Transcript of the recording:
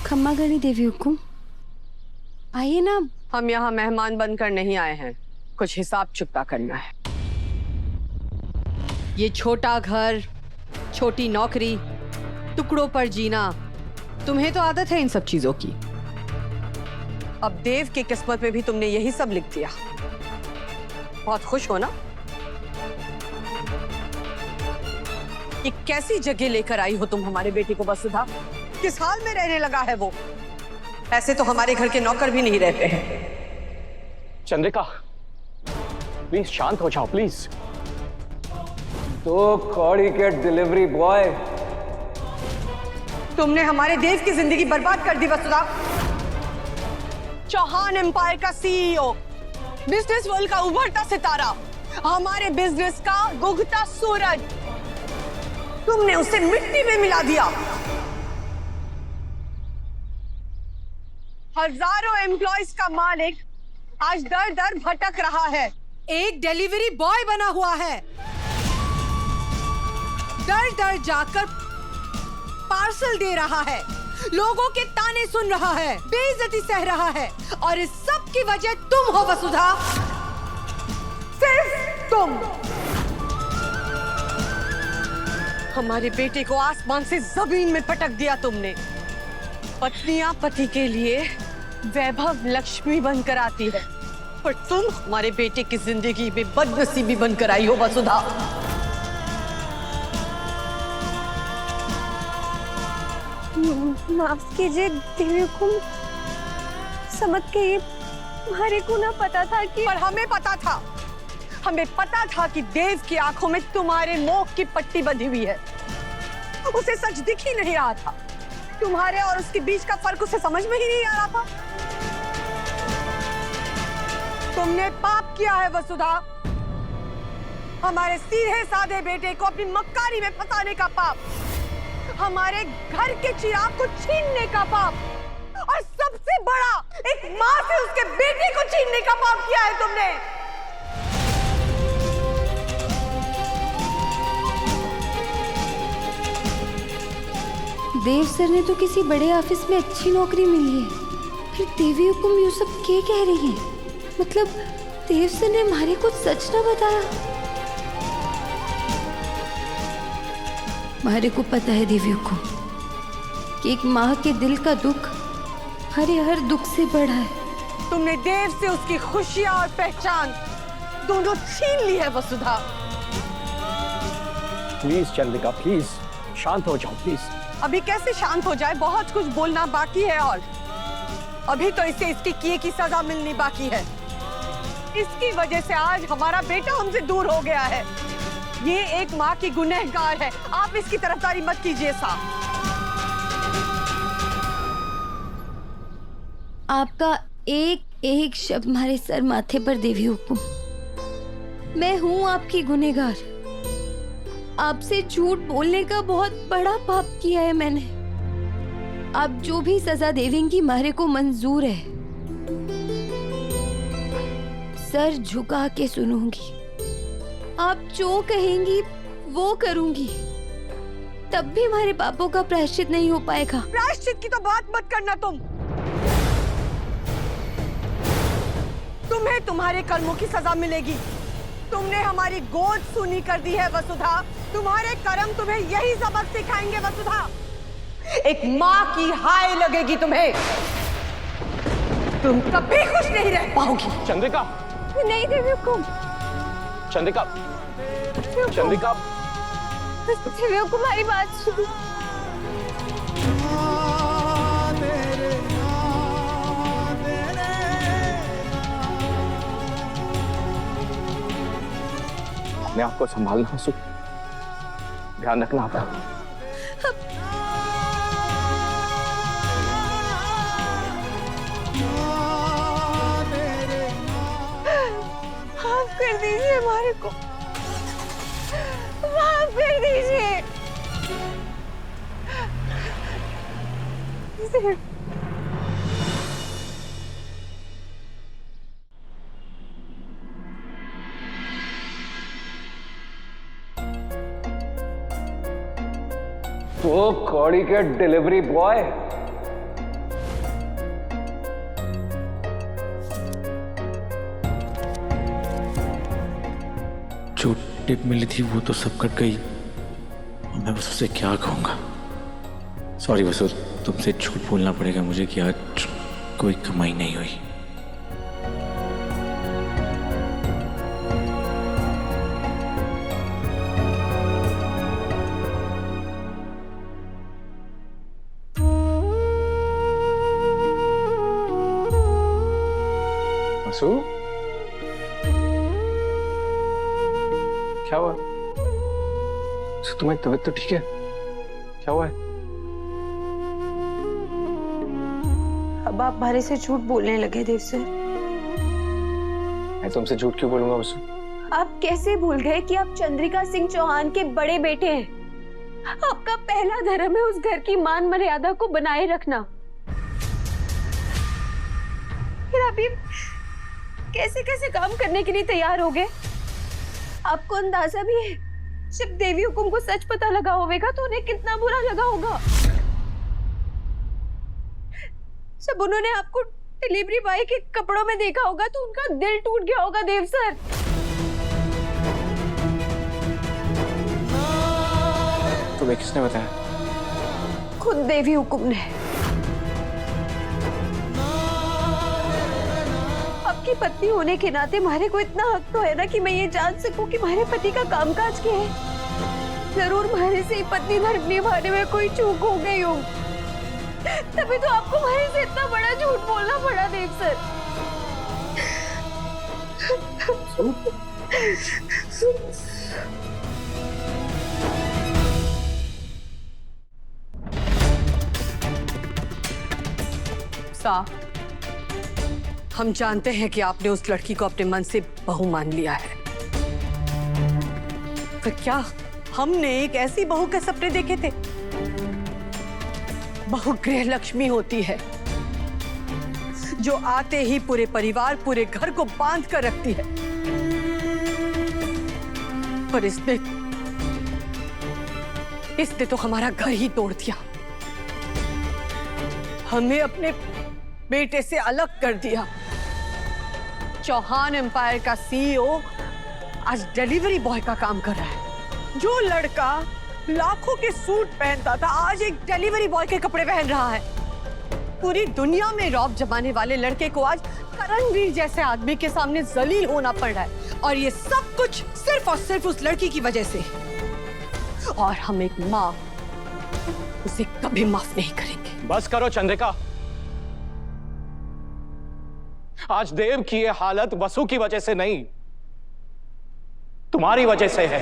खम्मा गणी देवी हुकुम, आइए ना। हम यहाँ मेहमान बनकर नहीं आए हैं, कुछ हिसाब चुकता करना है। ये छोटा घर, छोटी नौकरी, टुकड़ों पर जीना, तुम्हें तो आदत है इन सब चीजों की। अब देव की किस्मत में भी तुमने यही सब लिख दिया। बहुत खुश हो ना? ये कैसी जगह लेकर आई हो तुम हमारे बेटे को वसुधा? किस हाल में रहने लगा है वो? ऐसे तो हमारे घर के नौकर भी नहीं रहते हैं। चंद्रिका, प्लीज शांत हो जाओ प्लीज। तो कौड़ी के डिलीवरी बॉय, तुमने हमारे देश की जिंदगी बर्बाद कर दी वसुधा। चौहान एम्पायर का सीईओ, बिजनेस वर्ल्ड का उभरता सितारा, हमारे बिजनेस का उगता सूरज, तुमने उसे मिट्टी में मिला दिया। हजारों एम्प्लॉइज का मालिक आज दर दर भटक रहा है, एक डिलीवरी बॉय बना हुआ है। दर दर जाकर पार्सल दे रहा है, लोगों के ताने सुन रहा है, बेइज्जती सह रहा है, और इस सब की वजह तुम हो वसुधा, सिर्फ तुम। हमारे बेटे को आसमान से जमीन में पटक दिया तुमने। पत्नियां पति के लिए वैभव लक्ष्मी बनकर आती है, पर तुम हमारे बेटे की जिंदगी में बदनसीबी बनकर आई हो वसुधा। माफ कीजिए देवी हुकुम, समझ के ये हमारे को ना पता था कि। पर हमें पता था, हमें पता था कि देव की आंखों में तुम्हारे मोह की पट्टी बंधी हुई है। उसे सच दिख ही नहीं रहा था, तुम्हारे और उसके बीच का फर्क उसे समझ में ही नहीं आ रहा था। तुमने पाप किया है वसुधा, हमारे सीधे साधे बेटे को अपनी मक्कारी में फंसाने का पाप, हमारे घर के चिराग को छीनने का पाप, और सबसे बड़ा एक माँ से उसके बेटे को छीनने का पाप किया है तुमने। देव सर ने तो किसी बड़े ऑफिस में अच्छी नौकरी मिली है, फिर देवी हुकुम ये सब क्या कह रही है? मतलब देव सर ने हमारे को सच ना बताया? हमारे को पता है देवी हुकुम कि एक माँ के दिल का दुख हर दुख से बड़ा है। तुमने देव से उसकी खुशियां और पहचान दोनों छीन ली है वसुधा। प्लीज चंद्रिका, प्लीज शांत हो जाओ प्लीज। अभी कैसे शांत हो जाए? बहुत कुछ बोलना बाकी है, और अभी तो इसे इसकी किए की सजा मिलनी बाकी है। इसकी वजह से आज हमारा बेटा हमसे दूर हो गया है। ये एक माँ की गुनहगार है, आप इसकी तरफदारी मत कीजिए साहब। आपका एक एक शब्द हमारे सर माथे पर देवी हुकुम। मैं हूँ आपकी गुनहगार, आपसे झूठ बोलने का बहुत बड़ा पाप किया है मैंने। आप जो भी सजा देवेंगी हमारे को मंजूर है, सर झुका के सुनूंगी, आप जो कहेंगी वो करूंगी, तब भी हमारे पापों का प्रायश्चित नहीं हो पाएगा। प्रायश्चित की तो बात मत करना तुम। तुम्हें तुम्हारे कर्मों की सजा मिलेगी। तुमने हमारी गोद सूनी कर दी है वसुधा, तुम्हारे कर्म तुम्हें यही सबक सिखाएंगे वसुधा। एक माँ की हाय लगेगी तुम्हें, तुम कभी खुश नहीं रह पाओगी। चंद्रिका, नहीं देवी हुकुम, चंद्रिका, चंद्रिका, देवी हुकुम हमारी बात सुनो। अपने आप को संभालना, सुख ध्यान रखना अपना। माफ कर दीजिए हमारे को, माफ कर दीजिए। तो कौड़ी के डिलीवरी बॉय, जो टिप मिली थी वो तो सब कट गई। मैं बस उसे क्या कहूँगा। सॉरी वसु, तुमसे झूठ बोलना पड़ेगा मुझे कि आज कोई कमाई नहीं हुई। वसु, क्या हुआ? तुम्हारी तबीयत तो ठीक है? क्या हुआ है? अब आप भारे से झूठ बोलने लगे देव सर। मैं तुमसे झूठ क्यों बोलूंगा वसु? आप कैसे भूल गए कि आप चंद्रिका सिंह चौहान के बड़े बेटे हैं? आपका पहला धर्म है उस घर की मान मर्यादा को बनाए रखना। फिर आप ये कैसे कैसे काम करने के लिए तैयार हो गए? आपको अंदाजा भी है जब देवी हुकुम को सच पता लगा होगा तो उन्हें कितना बुरा लगा होगा। जब उन्होंने आपको डिलीवरी बॉय के कपड़ों में देखा होगा तो उनका दिल टूट गया होगा देव सर। तुम्हें किसने बताया? खुद देवी हुकुम ने। आपकी पत्नी होने के नाते मारे को इतना हक तो है ना कि मैं ये जान सकूं कि मारे पति का कामकाज क्या है। जरूर मारे से ही पत्नी धर्म निभाने में कोई चूक हो गई हो, तभी तो आपको मारे से इतना बड़ा झूठ बोलना पड़ा देव सर। साहब, हम जानते हैं कि आपने उस लड़की को अपने मन से बहू मान लिया है। तो क्या हमने एक ऐसी बहू के सपने देखे थे? बहू गृह लक्ष्मी होती है जो आते ही पूरे परिवार, पूरे घर को बांध कर रखती है। पर इसने तो हमारा घर ही तोड़ दिया, हमें अपने बेटे से अलग कर दिया। चौहान एम्पायर का सीईओ आज डिलीवरी बॉय का काम कर रहा है। जो लड़का लाखों के सूट पहनता था आज एक डिलीवरी बॉय के कपड़े पहन रहा है। पूरी दुनिया में रौब जमाने वाले लड़के को आज करणवीर जैसे आदमी के सामने जलील होना पड़ रहा है, और ये सब कुछ सिर्फ और सिर्फ उस लड़की की वजह से। और हम एक माँ उसे कभी माफ नहीं करेंगे। बस करो चंद्रिका। आज देव की ये हालत वसु की वजह से नहीं, तुम्हारी वजह से है।